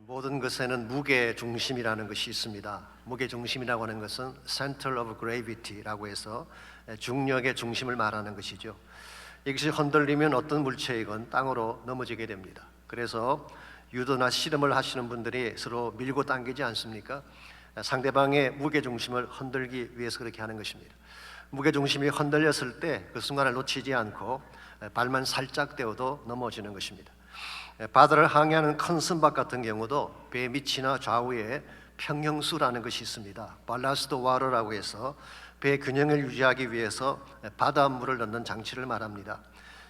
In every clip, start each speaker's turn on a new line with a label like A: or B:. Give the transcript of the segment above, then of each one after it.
A: 모든 것에는 무게 중심이라는 것이 있습니다. 무게 중심이라고 하는 것은 Center of Gravity라고 해서 중력의 중심을 말하는 것이죠. 이것이 흔들리면 어떤 물체이건 땅으로 넘어지게 됩니다. 그래서 유도나 씨름을 하시는 분들이 서로 밀고 당기지 않습니까? 상대방의 무게 중심을 흔들기 위해서 그렇게 하는 것입니다. 무게 중심이 흔들렸을 때 그 순간을 놓치지 않고 발만 살짝 떼어도 넘어지는 것입니다. 바다를 항해하는 큰 선박 같은 경우도 배 밑이나 좌우에 평형수라는 것이 있습니다. 발라스트 와러라고 해서 배 균형을 유지하기 위해서 바닷물을 넣는 장치를 말합니다.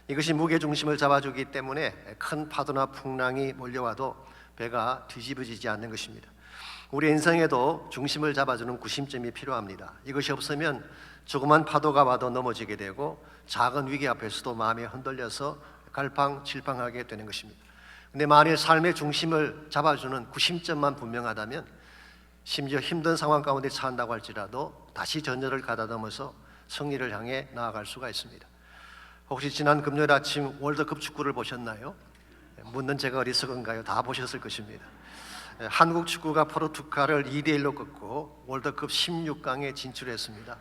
A: 이것이 무게 중심을 잡아주기 때문에 큰 파도나 풍랑이 몰려와도 배가 뒤집어지지 않는 것입니다. 우리 인생에도 중심을 잡아주는 구심점이 필요합니다. 이것이 없으면 조그만 파도가 와도 넘어지게 되고 작은 위기 앞에서도 마음이 흔들려서 갈팡질팡하게 되는 것입니다. 근데 만일 삶의 중심을 잡아주는 구심점만 분명하다면 심지어 힘든 상황 가운데 처한다고 할지라도 다시 전열을 가다듬어서 승리를 향해 나아갈 수가 있습니다. 혹시 지난 금요일 아침 월드컵 축구를 보셨나요? 묻는 제가 어리석은가요? 다 보셨을 것입니다. 한국 축구가 포르투갈을 2대1로 꺾고 월드컵 16강에 진출했습니다.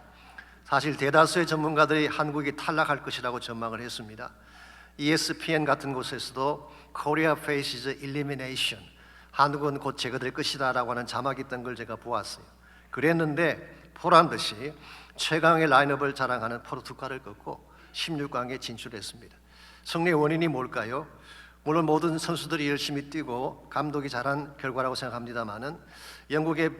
A: 사실 대다수의 전문가들이 한국이 탈락할 것이라고 전망을 했습니다. ESPN 같은 곳에서도 Korea faces elimination, 한국은 곧 제거될 것이다 라고 하는 자막이 있던 걸 제가 보았어요. 그랬는데 보란듯이 최강의 라인업을 자랑하는 포르투갈을 꺾고 16강에 진출했습니다. 승리의 원인이 뭘까요? 물론 모든 선수들이 열심히 뛰고 감독이 잘한 결과라고 생각합니다마는 영국의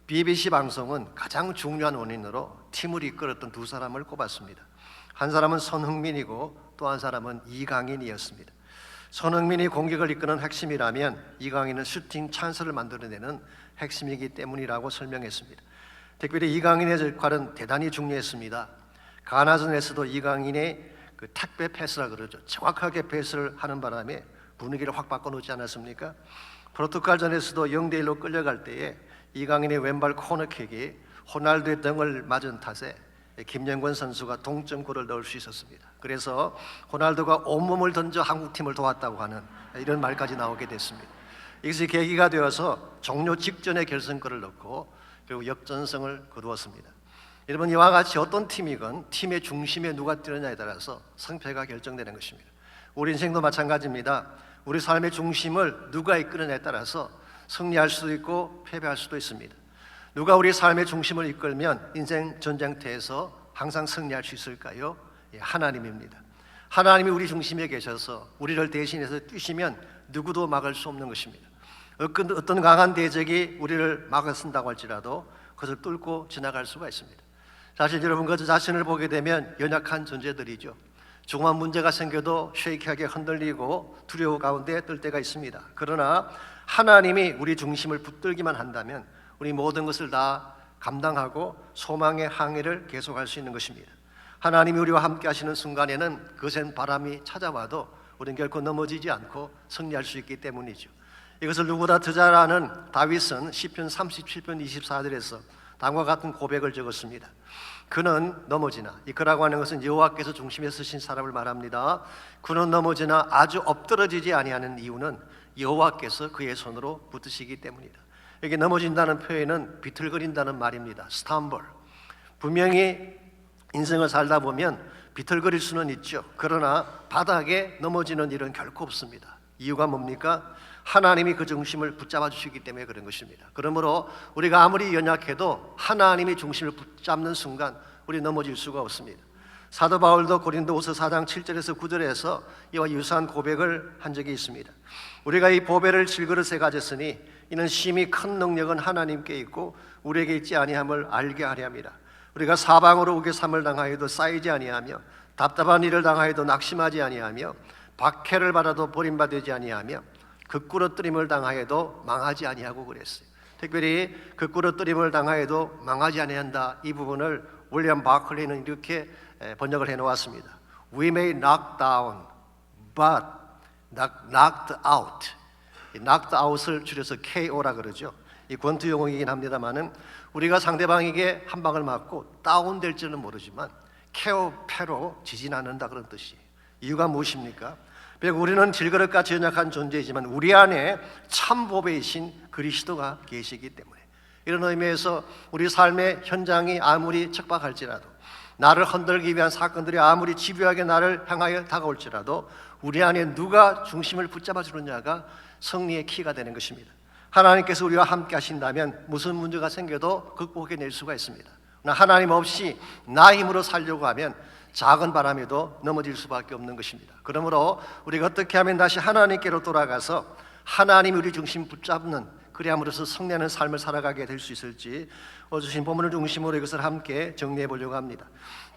A: BBC 방송은 가장 중요한 원인으로 팀을 이끌었던 두 사람을 꼽았습니다. 한 사람은 손흥민이고 또 한 사람은 이강인이었습니다. 손흥민이 공격을 이끄는 핵심이라면 이강인은 슈팅 찬스를 만들어내는 핵심이기 때문이라고 설명했습니다. 특별히 이강인의 역할은 대단히 중요했습니다. 가나전에서도 이강인의 그 택배 패스라 그러죠. 정확하게 패스를 하는 바람에 분위기를 확 바꿔놓지 않았습니까? 포르투갈전에서도 0대1로 끌려갈 때에 이강인의 왼발 코너킥이 호날두의 등을 맞은 탓에 김영권 선수가 동점골을 넣을 수 있었습니다. 그래서 호날두가 온몸을 던져 한국팀을 도왔다고 하는 이런 말까지 나오게 됐습니다. 이것이 계기가 되어서 종료 직전에 결승골을 넣고 결국 역전승을 거두었습니다. 여러분, 이와 같이 어떤 팀이건 팀의 중심에 누가 뛰느냐에 따라서 승패가 결정되는 것입니다. 우리 인생도 마찬가지입니다. 우리 삶의 중심을 누가 이끄느냐에 따라서 승리할 수도 있고 패배할 수도 있습니다. 누가 우리 삶의 중심을 이끌면 인생 전쟁터에서 항상 승리할 수 있을까요? 하나님입니다. 하나님이 우리 중심에 계셔서 우리를 대신해서 뛰시면 누구도 막을 수 없는 것입니다. 어떤 강한 대적이 우리를 막아쓴다고 할지라도 그것을 뚫고 지나갈 수가 있습니다. 사실 여러분 그 자신을 보게 되면 연약한 존재들이죠. 조그만 문제가 생겨도 쉐이키하게 흔들리고 두려워 가운데 뜰 때가 있습니다. 그러나 하나님이 우리 중심을 붙들기만 한다면 우리 모든 것을 다 감당하고 소망의 항해를 계속할 수 있는 것입니다. 하나님이 우리와 함께 하시는 순간에는 거센 바람이 찾아와도 우리는 결코 넘어지지 않고 승리할 수 있기 때문이죠. 이것을 누구보다 더 잘 아는 다윗은 시편 37편 24절에서 다음과 같은 고백을 적었습니다. 그는 넘어지나, 이 그라고 하는 것은 여호와께서 중심에 서신 사람을 말합니다. 그는 넘어지나 아주 엎드러지지 아니하는 이유는 여호와께서 그의 손으로 붙드시기 때문이다. 여기 넘어진다는 표현은 비틀거린다는 말입니다. stumble. 분명히 인생을 살다 보면 비틀거릴 수는 있죠. 그러나 바닥에 넘어지는 일은 결코 없습니다. 이유가 뭡니까? 하나님이 그 중심을 붙잡아 주시기 때문에 그런 것입니다. 그러므로 우리가 아무리 연약해도 하나님이 중심을 붙잡는 순간 우리 넘어질 수가 없습니다. 사도 바울도 고린도후서 4장 7절에서 9절에서 이와 유사한 고백을 한 적이 있습니다. 우리가 이 보배를 질그릇에 가졌으니 이는 심히 큰 능력은 하나님께 있고 우리에게 있지 아니함을 알게 하려 함이라. 우리가 사방으로 우겨삼을 당하여도 쌓이지 아니하며 답답한 일을 당하여도 낙심하지 아니하며 박해를 받아도 버림받지 아니하며 극구러뜨림을 당하여도 망하지 아니하고 그랬어요. 특별히 극구러뜨림을 당하여도 망하지 아니한다, 이 부분을 윌리엄 바클리는 이렇게 번역을 해놓았습니다. We may knock down, but not knocked out. knocked out을 줄여서 KO라 그러죠. 이 권투 용어이긴 합니다만은 우리가 상대방에게 한 방을 맞고 다운될지는 모르지만 KO, 패로 지진 않는다 그런 뜻이에요. 이유가 무엇입니까? 비록 우리는 질그릇같이 연약한 존재이지만 우리 안에 참 보배이신 그리스도가 계시기 때문에, 이런 의미에서 우리 삶의 현장이 아무리 척박할지라도, 나를 흔들기 위한 사건들이 아무리 집요하게 나를 향하여 다가올지라도 우리 안에 누가 중심을 붙잡아 주느냐가 승리의 키가 되는 것입니다. 하나님께서 우리와 함께 하신다면 무슨 문제가 생겨도 극복해낼 수가 있습니다. 그러나 하나님 없이 나 힘으로 살려고 하면 작은 바람에도 넘어질 수밖에 없는 것입니다. 그러므로 우리가 어떻게 하면 다시 하나님께로 돌아가서 하나님이 우리 중심 붙잡는, 그리함으로써 승리하는 삶을 살아가게 될 수 있을지 주신 본문을 중심으로 이것을 함께 정리해 보려고 합니다.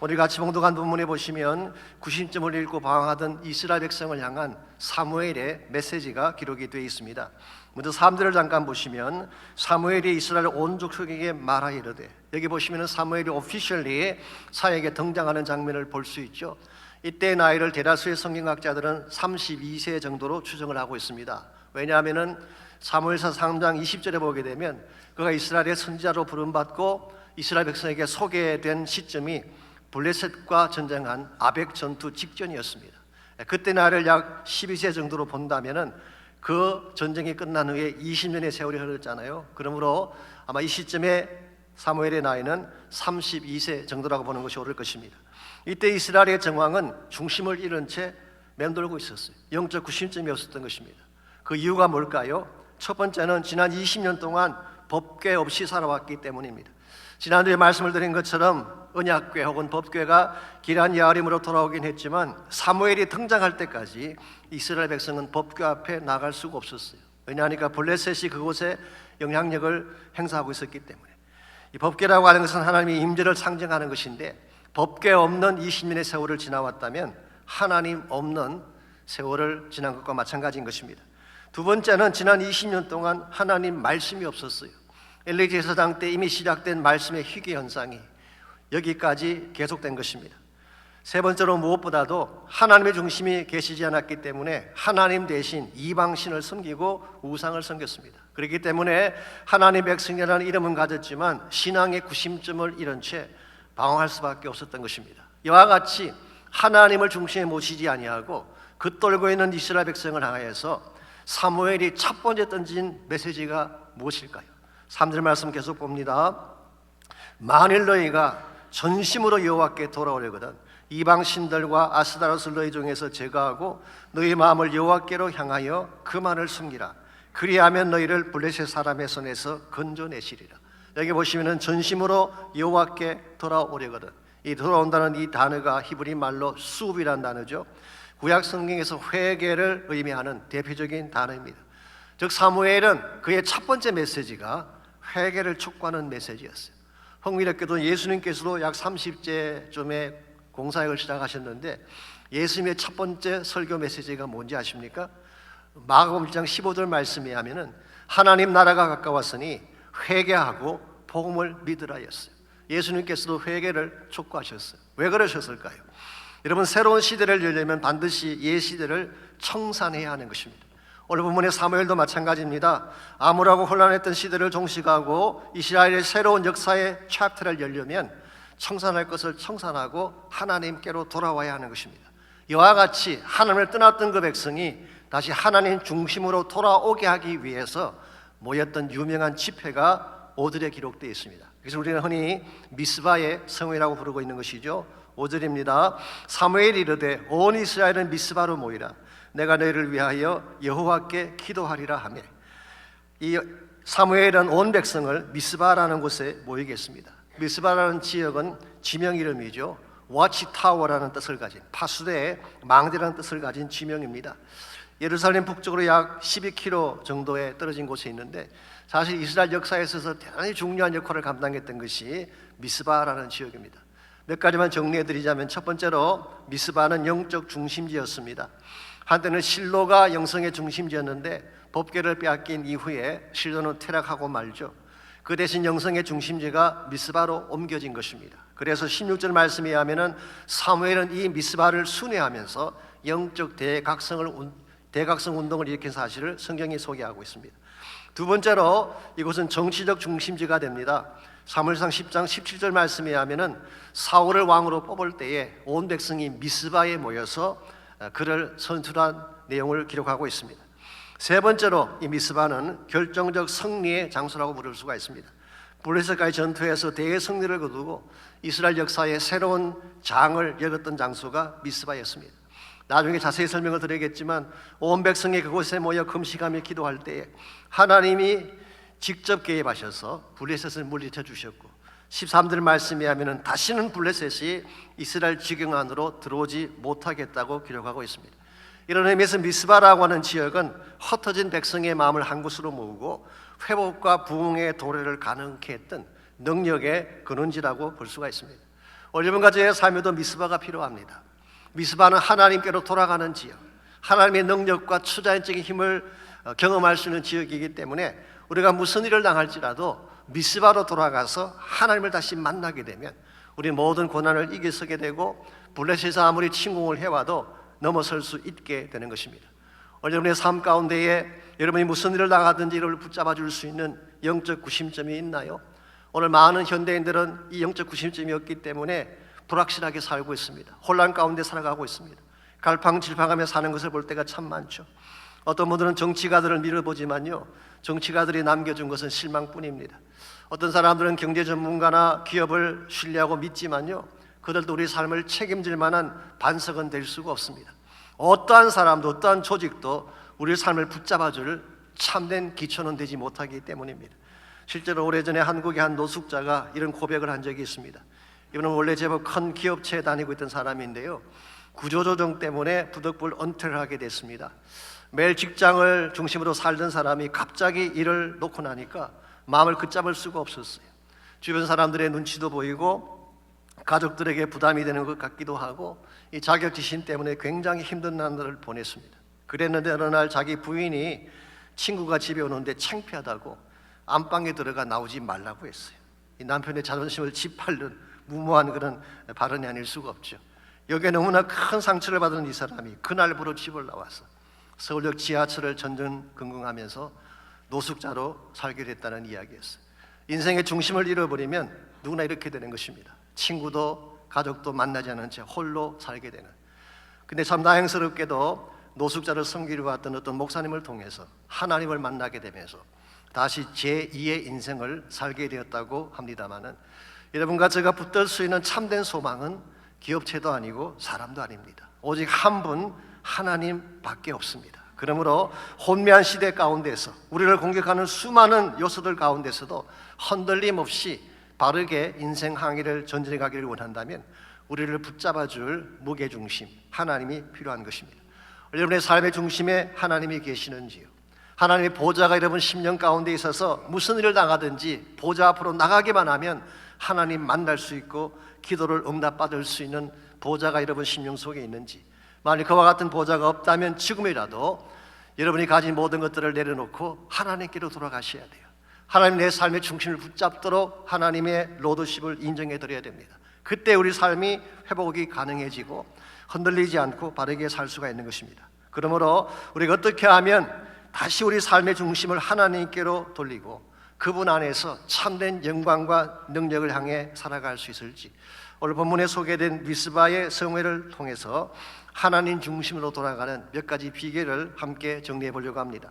A: 오늘 같이 봉독한 본문에 보시면 구심점을 읽고 방황하던 이스라엘 백성을 향한 사무엘의 메시지가 기록이 되어 있습니다. 먼저 3절을 잠깐 보시면 사무엘이 이스라엘 온 족속에게 말하여 이르되, 여기 보시면 사무엘이 오피셜리 사역에 등장하는 장면을 볼 수 있죠. 이때 나이를 대다수의 성경학자들은 32세 정도로 추정을 하고 있습니다. 왜냐하면 사무엘상 3장 20절에 보게 되면 그가 이스라엘의 선지자로 부름받고 이스라엘 백성에게 소개된 시점이 블레셋과 전쟁한 아벡 전투 직전이었습니다. 그때 나이를 약 12세 정도로 본다면 그 전쟁이 끝난 후에 20년의 세월이 흘렀잖아요. 그러므로 아마 이 시점에 사무엘의 나이는 32세 정도라고 보는 것이 옳을 것입니다. 이때 이스라엘의 정황은 중심을 잃은 채 맴돌고 있었어요. 영적 구심점이 없었던 것입니다. 그 이유가 뭘까요? 첫 번째는 지난 20년 동안 법궤 없이 살아왔기 때문입니다. 지난주에 말씀을 드린 것처럼 언약궤 혹은 법궤가 기란 야림으로 돌아오긴 했지만 사무엘이 등장할 때까지 이스라엘 백성은 법궤 앞에 나갈 수가 없었어요. 왜냐하니까 블레셋이 그곳에 영향력을 행사하고 있었기 때문에. 이 법궤라고 하는 것은 하나님의 임재를 상징하는 것인데, 법궤 없는 20년의 세월을 지나왔다면 하나님 없는 세월을 지난 것과 마찬가지인 것입니다. 두 번째는 지난 20년 동안 하나님 말씀이 없었어요. 엘리 제사장 때 이미 시작된 말씀의 희귀 현상이 여기까지 계속된 것입니다. 세 번째로 무엇보다도 하나님의 중심이 계시지 않았기 때문에 하나님 대신 이방신을 섬기고 우상을 섬겼습니다. 그렇기 때문에 하나님 백성이라는 이름은 가졌지만 신앙의 구심점을 잃은 채 방황할 수밖에 없었던 것입니다. 이와 같이 하나님을 중심에 모시지 아니하고 긋돌고 있는 이스라엘 백성을 향하여서 사무엘이 첫 번째 던진 메시지가 무엇일까요? 3절 말씀 계속 봅니다. 만일 너희가 전심으로 여호와께 돌아오려거든 이방 신들과 아스다롯을 너희 중에서 제거하고 너희 마음을 여호와께로 향하여 그만을 숨기라. 그리하면 너희를 블레셋 사람의 손에서 건져내시리라. 여기 보시면은 전심으로 여호와께 돌아오려거든, 이 돌아온다는 이 단어가 히브리 말로 수업이라는 단어죠. 구약 성경에서 회개를 의미하는 대표적인 단어입니다. 즉 사무엘은 그의 첫 번째 메시지가 회개를 촉구하는 메시지였어요. 흥미롭게도 예수님께서도 약 30세쯤에 공사역을 시작하셨는데 예수님의 첫 번째 설교 메시지가 뭔지 아십니까? 마가복음 1장 15절 말씀에 하면은 하나님 나라가 가까웠으니 회개하고 복음을 믿으라였어요. 예수님께서도 회개를 촉구하셨어요. 왜 그러셨을까요? 여러분, 새로운 시대를 열려면 반드시 옛 시대를 청산해야 하는 것입니다. 오늘 본문의 사무엘도 마찬가지입니다. 암울하고 혼란했던 시대를 종식하고 이스라엘의 새로운 역사의 챕터를 열려면 청산할 것을 청산하고 하나님께로 돌아와야 하는 것입니다. 이와 같이 하나님을 떠났던 그 백성이 다시 하나님 중심으로 돌아오게 하기 위해서 모였던 유명한 집회가 5절에 기록되어 있습니다. 그래서 우리는 흔히 미스바의 성회라고 부르고 있는 것이죠. 5절입니다. 사무엘이 이르되 온 이스라엘은 미스바로 모이라. 내가 너희를 위하여 여호와께 기도하리라 하며, 이 사무엘은 온 백성을 미스바라는 곳에 모이게 했습니다. 미스바라는 지역은 지명 이름이죠. 와치타워라는 뜻을 가진, 파수대의 망대라는 뜻을 가진 지명입니다. 예루살렘 북쪽으로 약 12km 정도에 떨어진 곳에 있는데 사실 이스라엘 역사에 있어서 대단히 중요한 역할을 감당했던 것이 미스바라는 지역입니다. 몇 가지만 정리해드리자면, 첫 번째로 미스바는 영적 중심지였습니다. 한때는 실로가 영성의 중심지였는데 법궤를 빼앗긴 이후에 실로는 퇴락하고 말죠. 그 대신 영성의 중심지가 미스바로 옮겨진 것입니다. 그래서 16절 말씀에 하면은 사무엘은 이 미스바를 순회하면서 영적 대각성 운동을 일으킨 사실을 성경이 소개하고 있습니다. 두 번째로 이곳은 정치적 중심지가 됩니다. 사무엘상 10장 17절 말씀에 하면은 사울을 왕으로 뽑을 때에 온 백성이 미스바에 모여서 그를 선출한 내용을 기록하고 있습니다. 세 번째로 이 미스바는 결정적 승리의 장소라고 부를 수가 있습니다. 블레셋과의 전투에서 대승리를 거두고 이스라엘 역사의 새로운 장을 열었던 장소가 미스바였습니다. 나중에 자세히 설명을 드리겠지만 온 백성이 그곳에 모여 금식하며 기도할 때에 하나님이 직접 개입하셔서 블레셋을 물리쳐 주셨고 13절 말씀에 하면은 다시는 블레셋이 이스라엘 지경 안으로 들어오지 못하겠다고 기록하고 있습니다. 이런 의미에서 미스바라고 하는 지역은 흩어진 백성의 마음을 한 곳으로 모으고 회복과 부흥의 도래를 가능케 했던 능력의 근원지라고 볼 수가 있습니다. 오늘 여러분과 저의 삶에도 미스바가 필요합니다. 미스바는 하나님께로 돌아가는 지역, 하나님의 능력과 추자연적인 힘을 경험할 수 있는 지역이기 때문에 우리가 무슨 일을 당할지라도 미스바로 돌아가서 하나님을 다시 만나게 되면 우리 모든 고난을 이겨서게 되고 블레셋에서 아무리 침공을 해와도 넘어설 수 있게 되는 것입니다. 오늘 여러분의 삶 가운데에 여러분이 무슨 일을 당하든지 이를 붙잡아 줄 수 있는 영적 구심점이 있나요? 오늘 많은 현대인들은 이 영적 구심점이 없기 때문에 불확실하게 살고 있습니다. 혼란 가운데 살아가고 있습니다. 갈팡질팡하며 사는 것을 볼 때가 참 많죠. 어떤 분들은 정치가들을 밀어보지만요, 정치가들이 남겨준 것은 실망뿐입니다. 어떤 사람들은 경제 전문가나 기업을 신뢰하고 믿지만요, 그들도 우리 삶을 책임질 만한 반석은 될 수가 없습니다. 어떠한 사람도 어떠한 조직도 우리 삶을 붙잡아줄 참된 기초는 되지 못하기 때문입니다. 실제로 오래전에 한국의 한 노숙자가 이런 고백을 한 적이 있습니다. 이분은 원래 제법 큰 기업체에 다니고 있던 사람인데요, 구조조정 때문에 부득불 은퇴를 하게 됐습니다. 매일 직장을 중심으로 살던 사람이 갑자기 일을 놓고 나니까 마음을 붙잡을 수가 없었어요. 주변 사람들의 눈치도 보이고 가족들에게 부담이 되는 것 같기도 하고 이 자격지심 때문에 굉장히 힘든 날을 보냈습니다. 그랬는데 어느 날 자기 부인이 친구가 집에 오는데 창피하다고 안방에 들어가 나오지 말라고 했어요. 이 남편의 자존심을 짓밟는 무모한 그런 발언이 아닐 수가 없죠. 여기에 너무나 큰 상처를 받은 이 사람이 그날부로 집을 나와서 서울역 지하철을 전전긍긍하면서 노숙자로 살게 됐다는 이야기였어요. 인생의 중심을 잃어버리면 누구나 이렇게 되는 것입니다. 친구도 가족도 만나지 않은 채 홀로 살게 되는. 근데 참 다행스럽게도 노숙자를 섬기려 왔던 어떤 목사님을 통해서 하나님을 만나게 되면서 다시 제2의 인생을 살게 되었다고 합니다마는, 여러분과 제가 붙들 수 있는 참된 소망은 기업체도 아니고 사람도 아닙니다. 오직 한 분 하나님밖에 없습니다. 그러므로 혼미한 시대 가운데서 우리를 공격하는 수많은 요소들 가운데서도 흔들림 없이 바르게 인생 항해를 전진해 가기를 원한다면 우리를 붙잡아줄 무게중심, 하나님이 필요한 것입니다. 여러분의 삶의 중심에 하나님이 계시는지요? 하나님의 보좌가 여러분 심령 가운데 있어서 무슨 일을 당하든지 보좌 앞으로 나가기만 하면 하나님 만날 수 있고 기도를 응답받을 수 있는 보좌가 여러분 심령 속에 있는지, 만약 그와 같은 보좌가 없다면 지금이라도 여러분이 가진 모든 것들을 내려놓고 하나님께로 돌아가셔야 돼요. 하나님 내 삶의 중심을 붙잡도록 하나님의 로드십을 인정해 드려야 됩니다. 그때 우리 삶이 회복이 가능해지고 흔들리지 않고 바르게 살 수가 있는 것입니다. 그러므로 우리가 어떻게 하면 다시 우리 삶의 중심을 하나님께로 돌리고 그분 안에서 참된 영광과 능력을 향해 살아갈 수 있을지, 오늘 본문에 소개된 미스바의 성회를 통해서 하나님 중심으로 돌아가는 몇 가지 비결을 함께 정리해 보려고 합니다.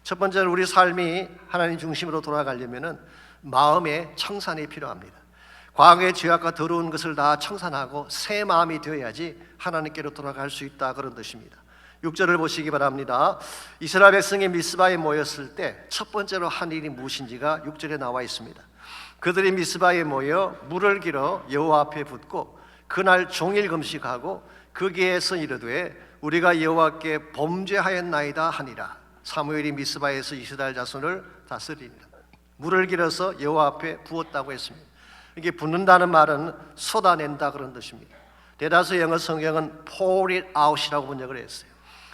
A: 첫 번째는 우리 삶이 하나님 중심으로 돌아가려면 마음의 청산이 필요합니다. 과거의 죄악과 더러운 것을 다 청산하고 새 마음이 되어야지 하나님께로 돌아갈 수 있다, 그런 뜻입니다. 6절을 보시기 바랍니다. 이스라엘 백성이 미스바에 모였을 때 첫 번째로 한 일이 무엇인지가 6절에 나와 있습니다. 그들이 미스바에 모여 물을 길어 여호와 앞에 붓고 그날 종일 금식하고 거기에서 이르되 우리가 여호와께 범죄하였나이다 하니라. 사무엘이 미스바에서 이스라엘 자손을 다스립니다. 물을 길어서 여호와 앞에 부었다고 했습니다. 이게 붓는다는 말은 쏟아낸다, 그런 뜻입니다. 대다수 영어 성경은 pour it out이라고 번역을 했어요.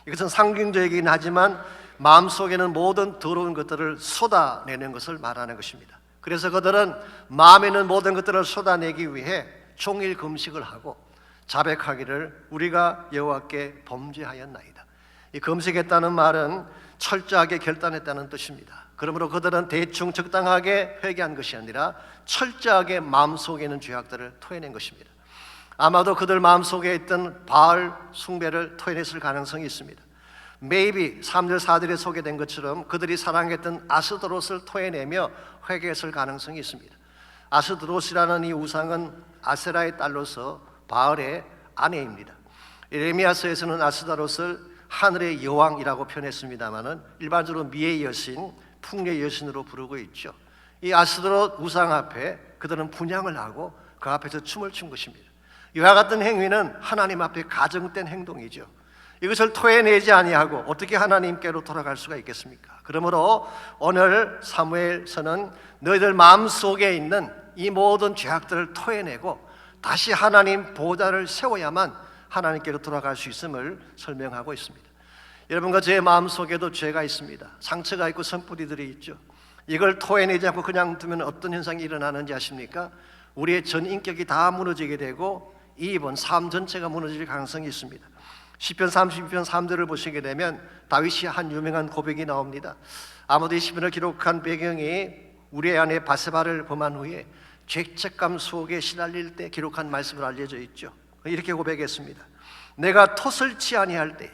A: 이것은 상징적이긴 하지만 마음속에는 모든 더러운 것들을 쏟아내는 것을 말하는 것입니다. 그래서 그들은 마음에 있는 모든 것들을 쏟아내기 위해 종일 금식을 하고 자백하기를 우리가 여호와께 범죄하였나이다. 이 금식했다는 말은 철저하게 결단했다는 뜻입니다. 그러므로 그들은 대충 적당하게 회개한 것이 아니라 철저하게 마음속에 있는 죄악들을 토해낸 것입니다. 아마도 그들 마음속에 있던 바알 숭배를 토해냈을 가능성이 있습니다. Maybe 3절 4절에 소개된 것처럼 그들이 사랑했던 아스드롯을 토해내며 회개했을 가능성이 있습니다. 아스드롯이라는 이 우상은 아세라의 딸로서 바알의 아내입니다. 예레미야서에서는 아스다롯을 하늘의 여왕이라고 표현했습니다마는 일반적으로 미의 여신, 풍요의 여신으로 부르고 있죠. 이 아스드롯 우상 앞에 그들은 분향을 하고 그 앞에서 춤을 춘 것입니다. 이와 같은 행위는 하나님 앞에 가정된 행동이죠. 이것을 토해내지 아니하고 어떻게 하나님께로 돌아갈 수가 있겠습니까? 그러므로 오늘 사무엘서는 너희들 마음속에 있는 이 모든 죄악들을 토해내고 다시 하나님 보좌를 세워야만 하나님께로 돌아갈 수 있음을 설명하고 있습니다. 여러분과 제 마음속에도 죄가 있습니다. 상처가 있고 선뿌리들이 있죠. 이걸 토해내지 않고 그냥 두면 어떤 현상이 일어나는지 아십니까? 우리의 전 인격이 다 무너지게 되고 이 입은 삶 전체가 무너질 가능성이 있습니다. 시편 32편 3절을 보시게 되면 다윗이 한 유명한 고백이 나옵니다. 아무도 이 시편을 기록한 배경이 우리 아내 바세바를 범한 후에 죄책감 속에 시달릴 때 기록한 말씀으로 알려져 있죠. 이렇게 고백했습니다. 내가 톳을 치 아니할 때에,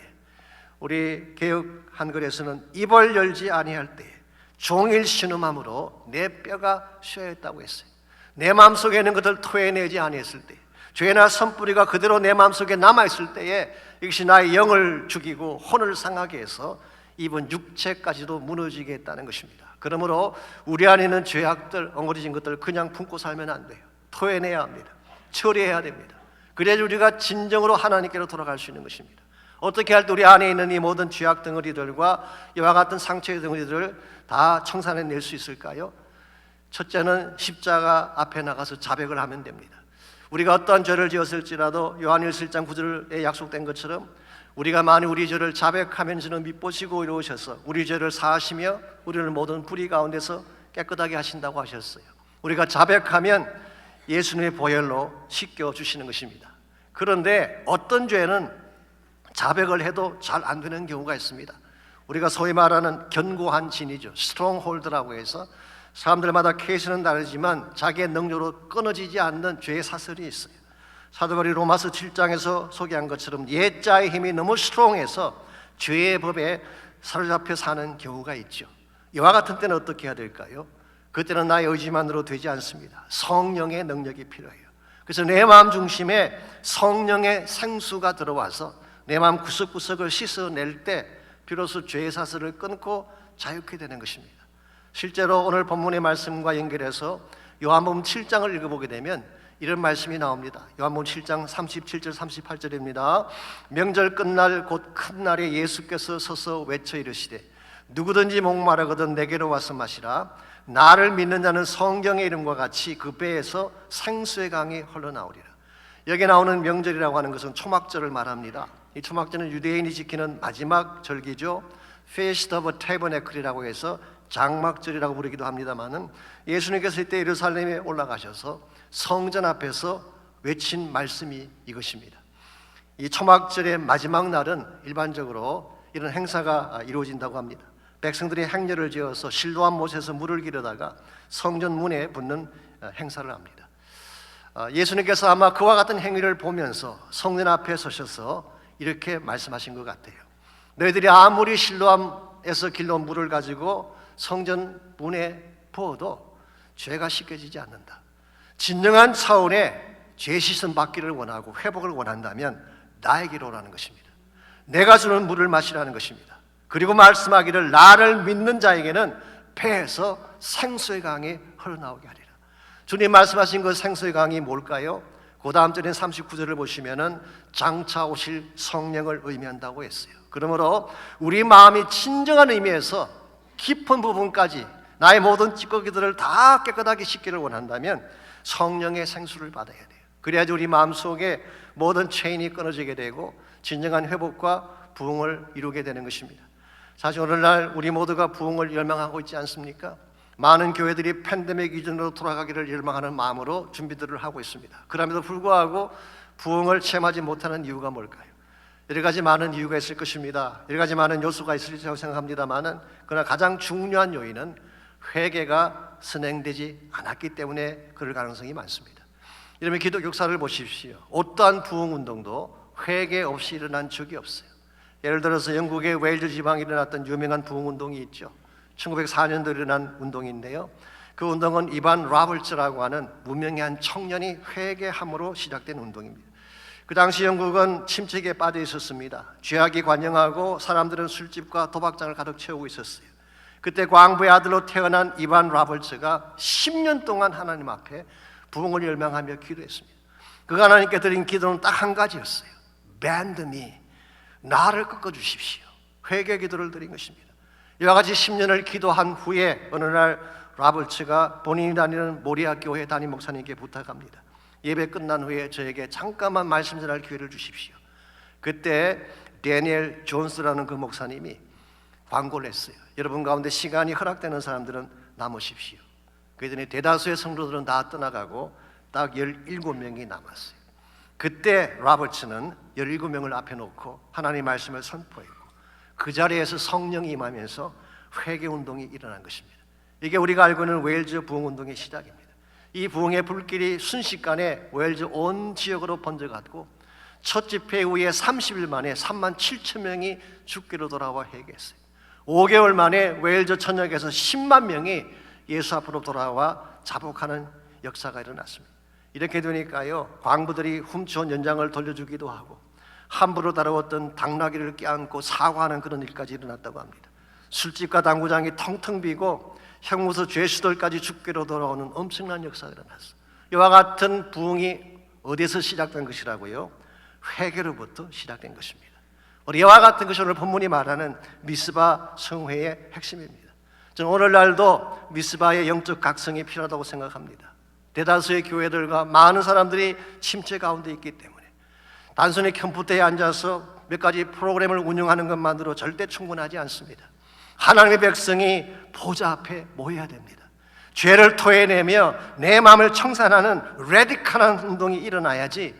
A: 우리 개역 한글에서는 입을 열지 아니할 때에 종일 신음함으로 내 뼈가 쇠했다고 했어요. 내 마음속에 있는 것을 토해내지 아니했을 때, 죄나 선뿌리가 그대로 내 마음속에 남아있을 때에 이것이 나의 영을 죽이고 혼을 상하게 해서 입은 육체까지도 무너지게 했다는 것입니다. 그러므로 우리 안에 있는 죄악들, 엉거리진 것들 그냥 품고 살면 안 돼요. 토해내야 합니다. 처리해야 됩니다. 그래야 우리가 진정으로 하나님께로 돌아갈 수 있는 것입니다. 어떻게 할 때 우리 안에 있는 이 모든 죄악 덩어리들과 이와 같은 상처의 덩어리들을 다 청산해낼 수 있을까요? 첫째는 십자가 앞에 나가서 자백을 하면 됩니다. 우리가 어떠한 죄를 지었을지라도 요한일서 1장 9절에 약속된 것처럼 우리가 만일 우리 죄를 자백하면 저는 믿보시고 이루셔서 우리 죄를 사하시며 우리를 모든 불의 가운데서 깨끗하게 하신다고 하셨어요. 우리가 자백하면 예수님의 보혈로 씻겨주시는 것입니다. 그런데 어떤 죄는 자백을 해도 잘 안 되는 경우가 있습니다. 우리가 소위 말하는 견고한 진이죠. 스트롱홀드라고 해서 사람들마다 케이스는 다르지만 자기의 능력으로 끊어지지 않는 죄의 사슬이 있어요. 사도 바울이 로마서 7장에서 소개한 것처럼 옛자의 힘이 너무 스트롱해서 죄의 법에 사로잡혀 사는 경우가 있죠. 이와 같은 때는 어떻게 해야 될까요? 그때는 나의 의지만으로 되지 않습니다. 성령의 능력이 필요해요. 그래서 내 마음 중심에 성령의 생수가 들어와서 내 마음 구석구석을 씻어낼 때 비로소 죄의 사슬을 끊고 자유케 되는 것입니다. 실제로 오늘 본문의 말씀과 연결해서 요한복음 7장을 읽어보게 되면 이런 말씀이 나옵니다. 요한복음 7장 37절 38절입니다. 명절 끝날 곧 큰 날에 예수께서 서서 외쳐 이르시되 누구든지 목마르거든 내게로 와서 마시라. 나를 믿는 자는 성경의 이름과 같이 그 배에서 생수의 강이 흘러나오리라. 여기 나오는 명절이라고 하는 것은 초막절을 말합니다. 이 초막절은 유대인이 지키는 마지막 절기죠. Feast of Tabernacle이라고 해서 장막절이라고 부르기도 합니다마는 예수님께서 이때 예루살렘에 올라가셔서 성전 앞에서 외친 말씀이 이것입니다. 이 초막절의 마지막 날은 일반적으로 이런 행사가 이루어진다고 합니다. 백성들이 행렬을 지어서 실로암 못에서 물을 기르다가 성전 문에 붙는 행사를 합니다. 예수님께서 아마 그와 같은 행위를 보면서 성전 앞에 서셔서 이렇게 말씀하신 것 같아요. 너희들이 아무리 실로암에서 길러온 물을 가지고 성전 문에 부어도 죄가 씻겨지지 않는다. 진정한 차원의 죄 씻음 받기를 원하고 회복을 원한다면 나에게로 오라는 것입니다. 내가 주는 물을 마시라는 것입니다. 그리고 말씀하기를 나를 믿는 자에게는 배에서 생수의 강이 흘러나오게 하리라. 주님 말씀하신 그 생수의 강이 뭘까요? 그 다음 절인 39절을 보시면은 장차 오실 성령을 의미한다고 했어요. 그러므로 우리 마음이 진정한 의미에서 깊은 부분까지 나의 모든 찌꺼기들을 다 깨끗하게 씻기를 원한다면 성령의 생수를 받아야 돼요. 그래야지 우리 마음속에 모든 체인이 끊어지게 되고 진정한 회복과 부흥을 이루게 되는 것입니다. 사실 오늘날 우리 모두가 부흥을 열망하고 있지 않습니까? 많은 교회들이 팬데믹 이전으로 돌아가기를 열망하는 마음으로 준비들을 하고 있습니다. 그럼에도 불구하고 부흥을 체험하지 못하는 이유가 뭘까요? 여러 가지 많은 이유가 있을 것입니다. 여러 가지 많은 요소가 있으리라고 생각합니다만은 그러나 가장 중요한 요인은 회개가 선행되지 않았기 때문에 그럴 가능성이 많습니다. 이러면 기독 역사를 보십시오. 어떠한 부흥운동도 회개 없이 일어난 적이 없어요. 예를 들어서 영국의 웨일즈 지방에 일어났던 유명한 부흥운동이 있죠. 1904년도에 일어난 운동인데요, 그 운동은 이반 라벌츠라고 하는 무명의 청년이 회개함으로 시작된 운동입니다. 그 당시 영국은 침체기에 빠져 있었습니다. 죄악이 관영하고 사람들은 술집과 도박장을 가득 채우고 있었어요. 그때 광부의 아들로 태어난 이반 라벌츠가 10년 동안 하나님 앞에 부흥을 열망하며 기도했습니다. 그가 하나님께 드린 기도는 딱 한 가지였어요. Bend me, 나를 꺾어주십시오. 회개 기도를 드린 것입니다. 이와 같이 10년을 기도한 후에 어느 날 라벌츠가 본인이 다니는 모리아 교회 담임 목사님께 부탁합니다. 예배 끝난 후에 저에게 잠깐만 말씀 전할 기회를 주십시오. 그때 데니엘 존스라는 그 목사님이 광고를 했어요. 여러분 가운데 시간이 허락되는 사람들은 남으십시오. 그랬더니 대다수의 성도들은 다 떠나가고 딱 17명이 남았어요. 그때 라버츠는 17명을 앞에 놓고 하나님의 말씀을 선포했고 그 자리에서 성령이 임하면서 회개운동이 일어난 것입니다. 이게 우리가 알고 있는 웨일즈 부흥운동의 시작입니다. 이 부흥의 불길이 순식간에 웨일즈 온 지역으로 번져갔고 첫 집회 후에 30일 만에 3만 7천 명이 주께로 돌아와 회개했어요. 5개월 만에 웨일즈 전역에서 10만 명이 예수 앞으로 돌아와 자복하는 역사가 일어났습니다. 이렇게 되니까요, 광부들이 훔쳐온 연장을 돌려주기도 하고 함부로 다루었던 당나귀를 껴안고 사과하는 그런 일까지 일어났다고 합니다. 술집과 당구장이 텅텅 비고 형무소 죄수들까지 주께로 돌아오는 엄청난 역사가 일어났어요. 이와 같은 부흥이 어디서 시작된 것이라고요? 회개로부터 시작된 것입니다. 우리 이와 같은 것이 오늘 본문이 말하는 미스바 성회의 핵심입니다. 저는 오늘날도 미스바의 영적 각성이 필요하다고 생각합니다. 대다수의 교회들과 많은 사람들이 침체 가운데 있기 때문에 단순히 컴퓨터에 앉아서 몇 가지 프로그램을 운영하는 것만으로 절대 충분하지 않습니다. 하나님의 백성이 보좌 앞에 모여야 됩니다. 죄를 토해내며 내 마음을 청산하는 레디컬한 운동이 일어나야지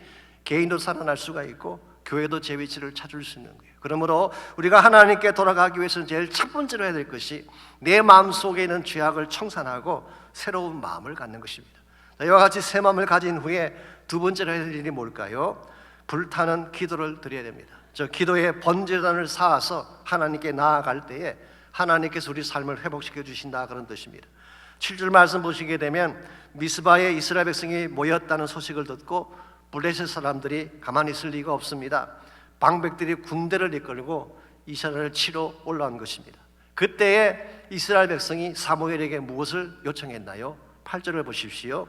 A: 개인도 살아날 수가 있고 교회도 제 위치를 찾을 수 있는 거예요. 그러므로 우리가 하나님께 돌아가기 위해서는 제일 첫 번째로 해야 될 것이 내 마음 속에 있는 죄악을 청산하고 새로운 마음을 갖는 것입니다. 이와 같이 새 마음을 가진 후에 두 번째로 해야 될 일이 뭘까요? 불타는 기도를 드려야 됩니다. 저 기도의 번제단을 쌓아서 하나님께 나아갈 때에 하나님께서 우리 삶을 회복시켜 주신다, 그런 뜻입니다. 7절 말씀 보시게 되면 미스바에 이스라엘 백성이 모였다는 소식을 듣고 블레셋 사람들이 가만히 있을 리가 없습니다. 방백들이 군대를 이끌고 이스라엘을 치러 올라온 것입니다. 그때에 이스라엘 백성이 사무엘에게 무엇을 요청했나요? 8절을 보십시오.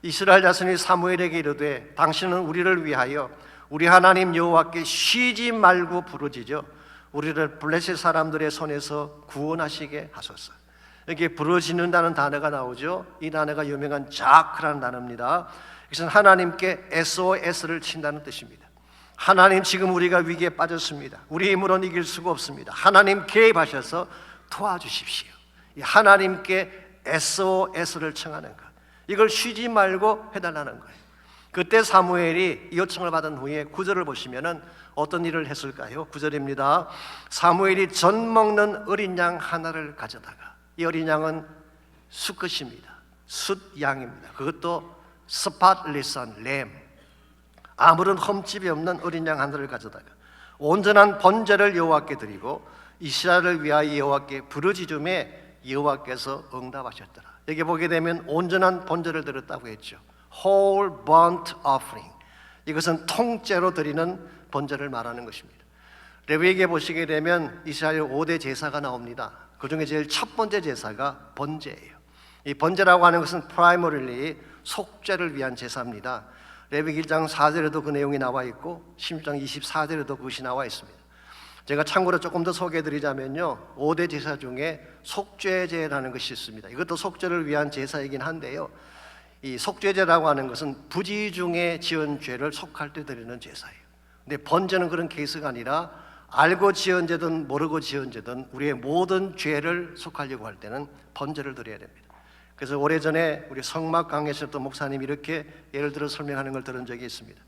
A: 이스라엘 자손이 사무엘에게 이르되 당신은 우리를 위하여 우리 하나님 여호와께 쉬지 말고 부르짖어 우리를 블레셋 사람들의 손에서 구원하시게 하소서. 여기에 부르짖는다는 단어가 나오죠. 이 단어가 유명한 자크라는 단어입니다. 이것은 하나님께 SOS를 친다는 뜻입니다. 하나님, 지금 우리가 위기에 빠졌습니다. 우리 힘으로는 이길 수가 없습니다. 하나님 개입하셔서 도와주십시오. 하나님께 SOS를 청하는 것, 이걸 쉬지 말고 해달라는 거예요. 그때 사무엘이 이 요청을 받은 후에 9절을 보시면은 어떤 일을 했을까요? 9절입니다. 사무엘이 젖 먹는 어린 양 하나를 가져다가, 이 어린 양은 수컷입니다. 숫양입니다. 그것도 스팟리스한 램, 아무런 흠집이 없는 어린 양 하나를 가져다가 온전한 번제를 여호와께 드리고 이스라엘을 위하여 여호와께 부르짖음에 여호와께서 응답하셨더라. 여기 보게 되면 온전한 번제를 드렸다고 했죠. Whole burnt offering, 이것은 통째로 드리는 번제를 말하는 것입니다. 레위기에 보시게 되면 이스라엘 5대 제사가 나옵니다. 그 중에 제일 첫 번째 제사가 번제예요. 이 번제라고 하는 것은 primarily 속죄를 위한 제사입니다. 레위기 1장 4절에도 그 내용이 나와 있고 16장 24절에도 그것이 나와 있습니다. 제가 참고로 조금 더 소개해드리자면요, 5대 제사 중에 속죄제라는 것이 있습니다. 이것도 속죄를 위한 제사이긴 한데요, 이 속죄제라고 하는 것은 부지 중에 지은 죄를 속할 때 드리는 제사예요. 근데 번제는 그런 케이스가 아니라 알고 지은 죄든 모르고 지은 죄든 우리의 모든 죄를 속하려고 할 때는 번제를 드려야 됩니다. 그래서 오래전에 우리 성막 강의실도 목사님이 이렇게 예를 들어 설명하는 걸 들은 적이 있습니다.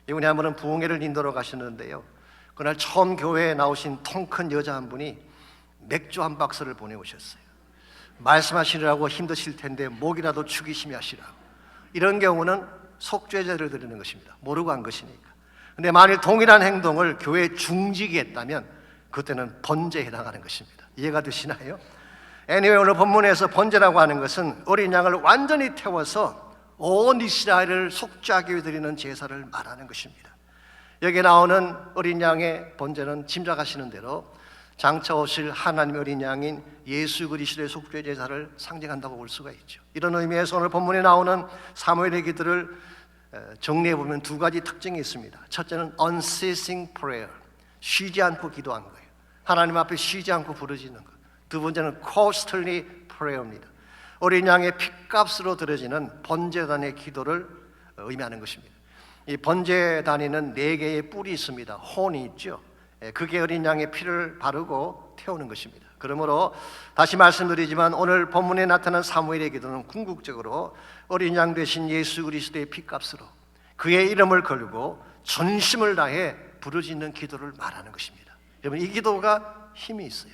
A: 이분이 한 번은 부흥회를 인도로 가시는데요, 그날 처음 교회에 나오신 통 큰 여자 한 분이 맥주 한 박스를 보내오셨어요. 말씀하시느라고 힘드실 텐데 목이라도 축이심히 하시라고. 이런 경우는 속죄제를 드리는 것입니다. 모르고 한 것이니까. 근데 만일 동일한 행동을 교회에 중직이 했다면 그때는 번제에 해당하는 것입니다. 이해가 되시나요? anyway, 오늘 본문에서 번제라고 하는 것은 어린 양을 완전히 태워서 온 이스라엘을 속죄하기 위해 드리는 제사를 말하는 것입니다. 여기 나오는 어린 양의 번제는 짐작하시는 대로 장차 오실 하나님의 어린 양인 예수 그리스도의 속죄 제사를 상징한다고 볼 수가 있죠. 이런 의미에서 오늘 본문에 나오는 사무엘의 기도를 정리해 보면 두 가지 특징이 있습니다. 첫째는 unceasing prayer, 쉬지 않고 기도한 거예요. 하나님 앞에 쉬지 않고 부르짖는 것. 두 번째는 costly prayer입니다. 어린 양의 핏값으로 드려지는 번제단의 기도를 의미하는 것입니다. 이 번제단에는 4개의 뿔이 있습니다. 혼이 있죠. 그게 어린 양의 피를 바르고 태우는 것입니다. 그러므로 다시 말씀드리지만 오늘 본문에 나타난 사무엘의 기도는 궁극적으로 어린 양 되신 예수 그리스도의 핏값으로 그의 이름을 걸고 전심을 다해 부르짖는 기도를 말하는 것입니다. 여러분, 이 기도가 힘이 있어요.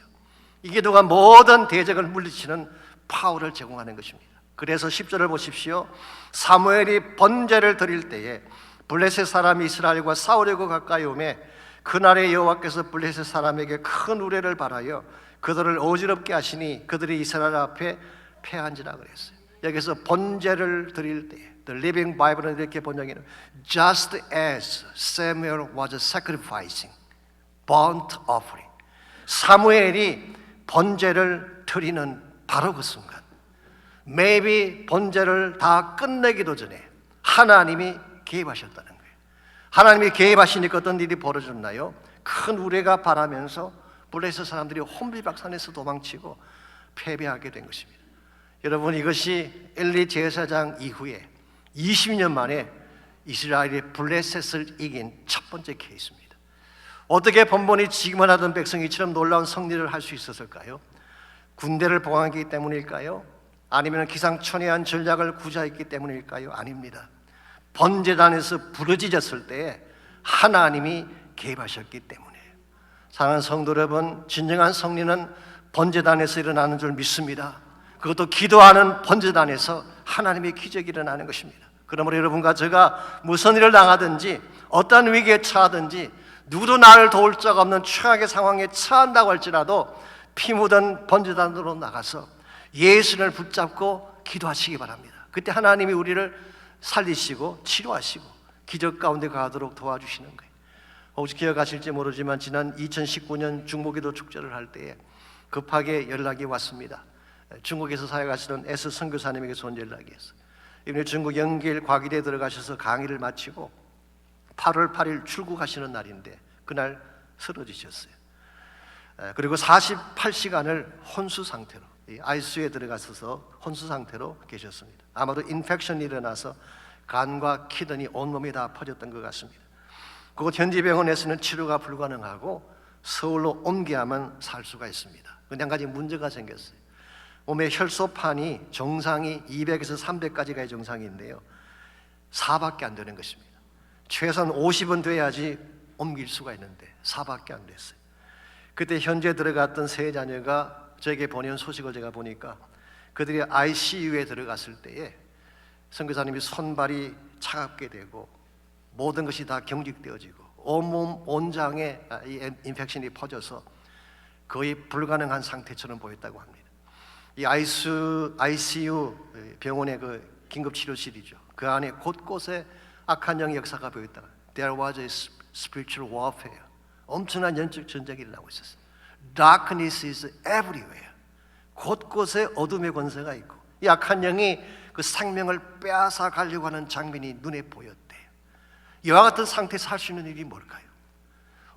A: 이 기도가 모든 대적을 물리치는 파워를 제공하는 것입니다. 그래서 10절을 보십시오. 사무엘이 번제를 드릴 때에 블레셋 사람이 이스라엘과 싸우려고 가까이 오매 그날에 여호와께서 블레셋 사람에게 큰 우레를 발하여 그들을 어지럽게 하시니 그들이 이스라엘 앞에 패한지라 그랬어요. 여기서 번제를 드릴 때 The Living Bible은 이렇게 번역해요. Just as Samuel was sacrificing burnt offering. 사무엘이 번제를 드리는 바로 그 순간, maybe 번제를 다 끝내기도 전에 하나님이 개입하셨다는 거예요. 하나님이 개입하시니까 어떤 일이 벌어졌나요? 큰 우레가 바라면서 블레셋 사람들이 혼비박산에서 도망치고 패배하게 된 것입니다. 여러분, 이것이 엘리 제사장 이후에 20년 만에 이스라엘이 블레셋을 이긴 첫 번째 케이스입니다. 어떻게 번번이 지금만 하던 백성이처럼 놀라운 승리를 할 수 있었을까요? 군대를 보강했기 때문일까요? 아니면 기상천외한 전략을 구사했기 때문일까요? 아닙니다. 번제단에서 부르짖었을 때 하나님이 개입하셨기 때문이에요. 사랑하는 성도 여러분, 진정한 승리는 번제단에서 일어나는 줄 믿습니다. 그것도 기도하는 번제단에서 하나님의 기적이 일어나는 것입니다. 그러므로 여러분과 제가 무슨 일을 당하든지 어떤 위기에 처하든지 누구도 나를 도울 자가 없는 최악의 상황에 처한다고 할지라도 피 묻은 번제단으로 나가서 예수를 붙잡고 기도하시기 바랍니다. 그때 하나님이 우리를 살리시고 치료하시고 기적 가운데 가도록 도와주시는 거예요. 혹시 기억하실지 모르지만 지난 2019년 중보기도 축제를 할 때에 급하게 연락이 왔습니다. 중국에서 사역하시는 S 선교사님에게서 온 연락이 있어요. 이번에 중국 영길 과기대에 들어가셔서 강의를 마치고 8월 8일 출국하시는 날인데 그날 쓰러지셨어요. 그리고 48시간을 혼수 상태로 ICU에 들어가셔서 혼수 상태로 계셨습니다. 아마도 인펙션이 일어나서 간과 키드니 온몸이 다 퍼졌던 것 같습니다. 그곳 현지 병원에서는 치료가 불가능하고 서울로 옮겨야만 살 수가 있습니다. 근데 한 가지 문제가 생겼어요. 몸의 혈소판이 정상이 200에서 300까지가 정상인데요, 4밖에 안 되는 것입니다. 최소한 50은 돼야지 옮길 수가 있는데 4밖에 안 됐어요. 그때 현재 들어갔던 세 자녀가 저에게 보내온 소식을 제가 보니까 그들이 ICU에 들어갔을 때에 선교사님이 손발이 차갑게 되고 모든 것이 다 경직되어지고 온몸 온장에 이 인펙션이 퍼져서 거의 불가능한 상태처럼 보였다고 합니다. 이 ICU 병원의 그 긴급치료실이죠. 그 안에 곳곳에 악한 영의 역사가 보였다. There was a spiritual warfare. 엄청난 영적 전쟁이 일어나고 있었어요. Darkness is everywhere. 곳곳에 어둠의 권세가 있고 이 악한 영이 그 생명을 빼앗아 가려고 하는 장면이 눈에 보였대요. 이와 같은 상태에서 할 수 있는 일이 뭘까요?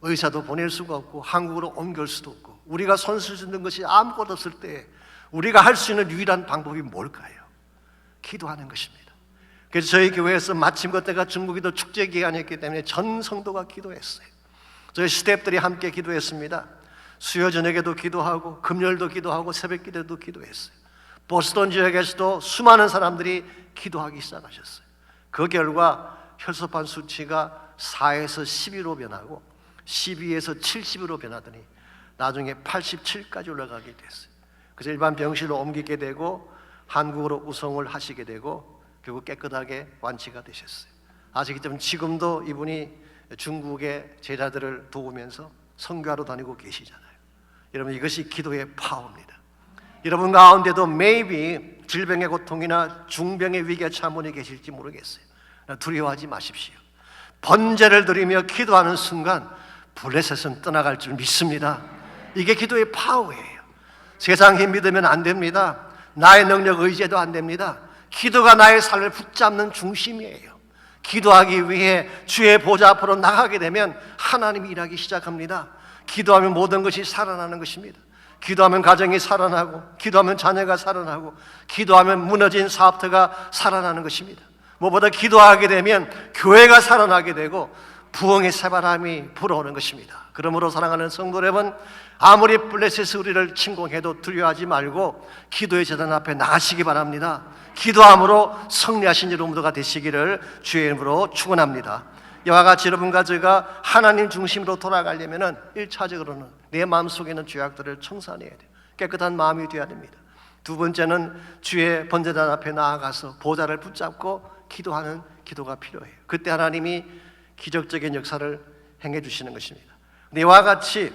A: 의사도 보낼 수가 없고 한국으로 옮길 수도 없고 우리가 손쓸 수 있는 것이 아무것도 없을 때 우리가 할 수 있는 유일한 방법이 뭘까요? 기도하는 것입니다. 그래서 저희 교회에서 마침 그때가 중국기도 축제 기간이었기 때문에 전 성도가 기도했어요. 저희 스태프들이 함께 기도했습니다. 수요 저녁에도 기도하고 금요일도 기도하고 새벽 기도도 기도했어요. 보스턴 지역에서도 수많은 사람들이 기도하기 시작하셨어요. 그 결과 혈소판 수치가 4에서 12로 변하고 12에서 70으로 변하더니 나중에 87까지 올라가게 됐어요. 그래서 일반 병실로 옮기게 되고 한국으로 우송을 하시게 되고 결국 깨끗하게 완치가 되셨어요. 아시겠지만 지금도 이분이 중국의 제자들을 도우면서 선교하러 다니고 계시잖아요. 여러분, 이것이 기도의 파워입니다. 여러분 가운데도 maybe 질병의 고통이나 중병의 위기에 처한 분이 계실지 모르겠어요. 두려워하지 마십시오. 번제를 드리며 기도하는 순간 블레셋은 떠나갈 줄 믿습니다. 이게 기도의 파워예요. 세상 힘 믿으면 안 됩니다. 나의 능력 의지해도 안 됩니다. 기도가 나의 삶을 붙잡는 중심이에요. 기도하기 위해 주의 보좌 앞으로 나가게 되면 하나님이 일하기 시작합니다. 기도하면 모든 것이 살아나는 것입니다. 기도하면 가정이 살아나고, 기도하면 자녀가 살아나고, 기도하면 무너진 사업터가 살아나는 것입니다. 무엇보다 기도하게 되면 교회가 살아나게 되고 부흥의 새바람이 불어오는 것입니다. 그러므로 사랑하는 성도 여러분, 아무리 블레셋이 우리를 침공해도 두려워하지 말고 기도의 제단 앞에 나가시기 바랍니다. 기도함으로 승리하신 여러분들가 되시기를 주의 이름으로 축원합니다. 이와 같이 여러분과 제가 하나님 중심으로 돌아가려면 1차적으로는 내 마음속에 있는 죄악들을 청산해야 돼요. 깨끗한 마음이 되어야 됩니다. 두 번째는 주의 번제단 앞에 나아가서 보좌를 붙잡고 기도하는 기도가 필요해요. 그때 하나님이 기적적인 역사를 행해 주시는 것입니다. 이와 같이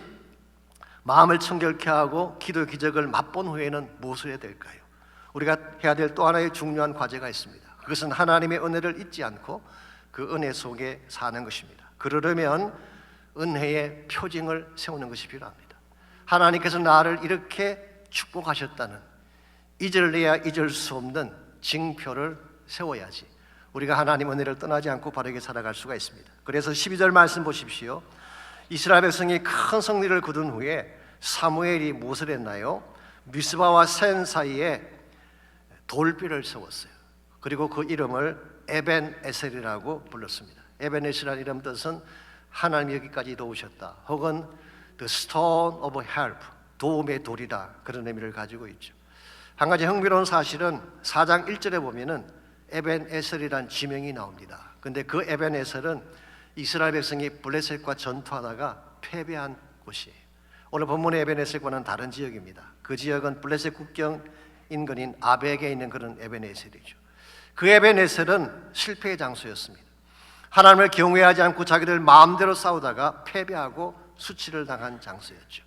A: 마음을 청결케 하고 기도 기적을 맛본 후에는 무엇을 해야 될까요? 우리가 해야 될 또 하나의 중요한 과제가 있습니다. 그것은 하나님의 은혜를 잊지 않고 그 은혜 속에 사는 것입니다. 그러려면 은혜의 표징을 세우는 것이 필요합니다. 하나님께서 나를 이렇게 축복하셨다는, 잊을래야 잊을 수 없는 징표를 세워야지 우리가 하나님 은혜를 떠나지 않고 바르게 살아갈 수가 있습니다. 그래서 12절 말씀 보십시오. 이스라엘 백성이 큰 승리를 거둔 후에 사무엘이 무엇을 했나요? 미스바와 센 사이에 돌비를 세웠어요. 그리고 그 이름을 에벤에셀이라고 불렀습니다. 에벤에셀이라는 이름 뜻은 하나님이 여기까지 도우셨다, 혹은 The Stone of Help, 도움의 돌이다, 그런 의미를 가지고 있죠. 한 가지 흥미로운 사실은 4장 1절에 보면은 에벤에셀이라는 지명이 나옵니다. 근데 그 에벤에셀은 이스라엘 백성이 블레셋과 전투하다가 패배한 곳이에요. 오늘 본문의 에벤에셀과는 다른 지역입니다. 그 지역은 블레셋 국경 인근인 아벡에 있는 그런 에벤에셀이죠. 그 에벤에셀은 실패의 장소였습니다. 하나님을 경외하지 않고 자기들 마음대로 싸우다가 패배하고 수치를 당한 장소였죠.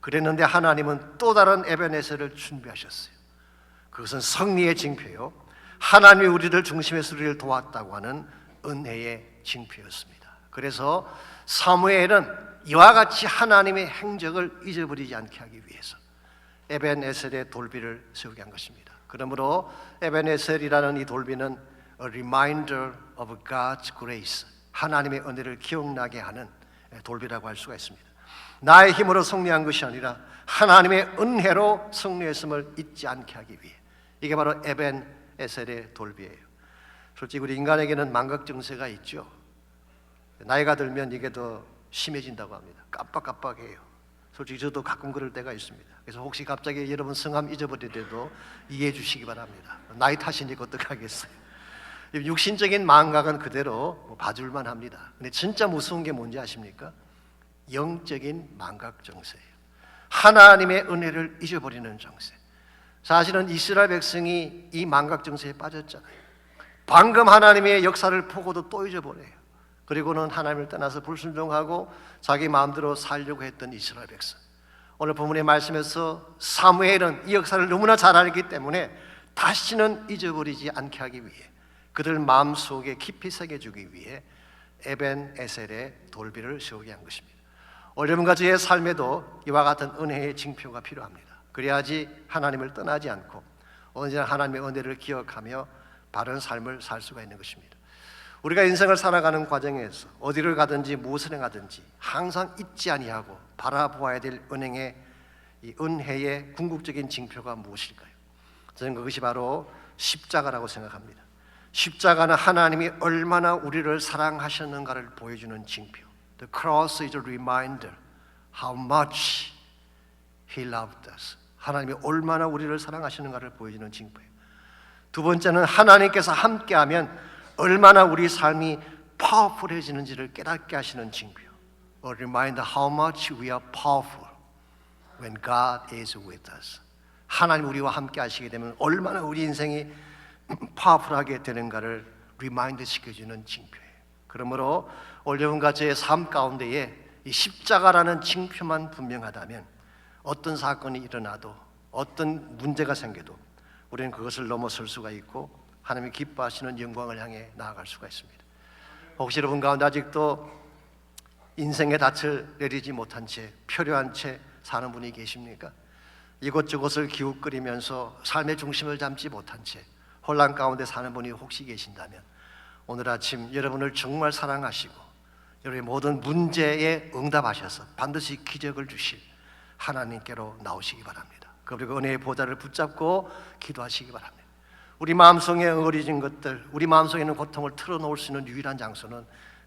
A: 그랬는데 하나님은 또 다른 에벤에셀을 준비하셨어요. 그것은 승리의 징표요, 하나님이 우리를 중심에서 우리를 도왔다고 하는 은혜의 징표였습니다. 그래서 사무엘은 이와 같이 하나님의 행적을 잊어버리지 않게 하기 위해서 에벤에셀의 돌비를 세우게 한 것입니다. 그러므로 에벤에셀이라는 이 돌비는 A reminder of God's grace, 하나님의 은혜를 기억나게 하는 돌비라고 할 수가 있습니다. 나의 힘으로 승리한 것이 아니라 하나님의 은혜로 승리했음을 잊지 않게 하기 위해, 이게 바로 에벤에셀의 돌비예요. 솔직히 우리 인간에게는 망각 증세가 있죠. 나이가 들면 이게 더 심해진다고 합니다. 깜빡깜빡해요. 솔직히 저도 가끔 그럴 때가 있습니다. 그래서 혹시 갑자기 여러분 성함 잊어버리더라도 이해해 주시기 바랍니다. 나이 탓이니까 어떡하겠어요. 육신적인 망각은 그대로 봐줄만 합니다. 근데 진짜 무서운 게 뭔지 아십니까? 영적인 망각 증세예요. 하나님의 은혜를 잊어버리는 증세. 사실은 이스라엘 백성이 이 망각 증세에 빠졌잖아요. 방금 하나님의 역사를 보고도 또 잊어버려요. 그리고는 하나님을 떠나서 불순종하고 자기 마음대로 살려고 했던 이스라엘 백성. 오늘 본문의 말씀에서 사무엘은 이 역사를 너무나 잘 알기 때문에 다시는 잊어버리지 않게 하기 위해, 그들 마음속에 깊이 새겨주기 위해 에벤에셀의 돌비를 세우게 한 것입니다. 여러분과 저의 삶에도 이와 같은 은혜의 징표가 필요합니다. 그래야지 하나님을 떠나지 않고 언제나 하나님의 은혜를 기억하며 바른 삶을 살 수가 있는 것입니다. 우리가 인생을 살아가는 과정에서 어디를 가든지 무엇을 행하든지 항상 잊지 아니하고 바라보아야 될 이 은혜의 궁극적인 징표가 무엇일까요? 저는 그것이 바로 십자가라고 생각합니다. 십자가는 하나님이 얼마나 우리를 사랑하셨는가를 보여주는 징표. The cross is a reminder how much He loved us. 하나님이 얼마나 우리를 사랑하시는가를 보여주는 징표예요. 두 번째는 하나님께서 함께하면 얼마나 우리 삶이 파워풀해지는지를 깨닫게 하시는 징표예요. A reminder how much we are powerful when God is with us. 하나님 우리와 함께 하시게 되면 얼마나 우리 인생이 파워풀하게 되는가를 리마인드 시켜주는 징표예요. 그러므로 올여러분과 제 삶 가운데에 이 십자가라는 징표만 분명하다면 어떤 사건이 일어나도 어떤 문제가 생겨도 우리는 그것을 넘어설 수가 있고 하나님이 기뻐하시는 영광을 향해 나아갈 수가 있습니다. 혹시 여러분 가운데 아직도 인생의 닻을 내리지 못한 채 표류한 채 사는 분이 계십니까? 이곳저곳을 기웃거리면서 삶의 중심을 잡지 못한 채 혼란 가운데 사는 분이 혹시 계신다면 오늘 아침 여러분을 정말 사랑하시고 여러분의 모든 문제에 응답하셔서 반드시 기적을 주실 하나님께로 나오시기 바랍니다. 그리고 은혜의 보좌를 붙잡고 기도하시기 바랍니다. 우리 마음속에 어리진 것들, 우리 마음속에 있는 고통을 털어놓을 수 있는 유일한 장소는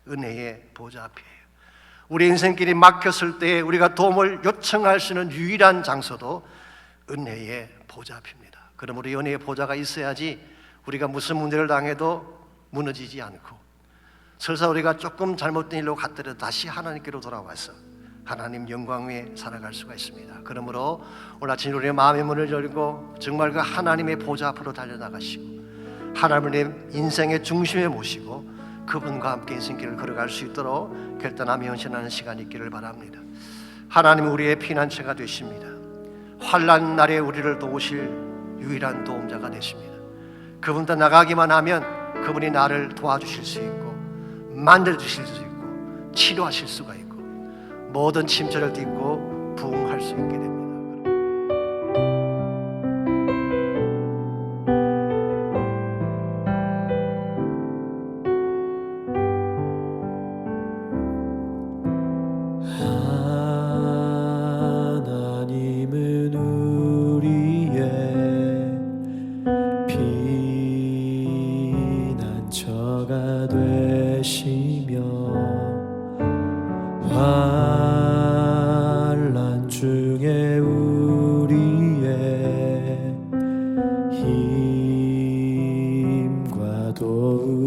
A: 은혜의 보좌 앞이에요. 우리 인생길이 막혔을 때 우리가 도움을 요청할 수 있는 유일한 장소도 은혜의 보좌 앞입니다. 그럼 우리 은혜의 보좌가 있어야지 우리가 무슨 문제를 당해도 무너지지 않고 설사 우리가 조금 잘못된 일로 갔더라도 다시 하나님께로 돌아와서 하나님 영광 위에 살아갈 수가 있습니다. 그러므로 오늘 아침 우리의 마음의 문을 열고 정말 그 하나님의 보좌 앞으로 달려나가시고 하나님을 내 인생의 중심에 모시고 그분과 함께 인생길을 걸어갈 수 있도록 결단하며 헌신하는 시간이 있기를 바랍니다. 하나님은 우리의 피난처가 되십니다. 환난 날에 우리를 도우실 유일한 도움자가 되십니다. 그분도 나가기만 하면 그분이 나를 도와주실 수 있고 만들어주실 수 있고 치료하실 수가 있고 모든 침체를 딛고 부흥할 수 있게 됩니다.
B: 하나님은 우리의 피난처가 되시며 환난 중에 우리의 힘과 도움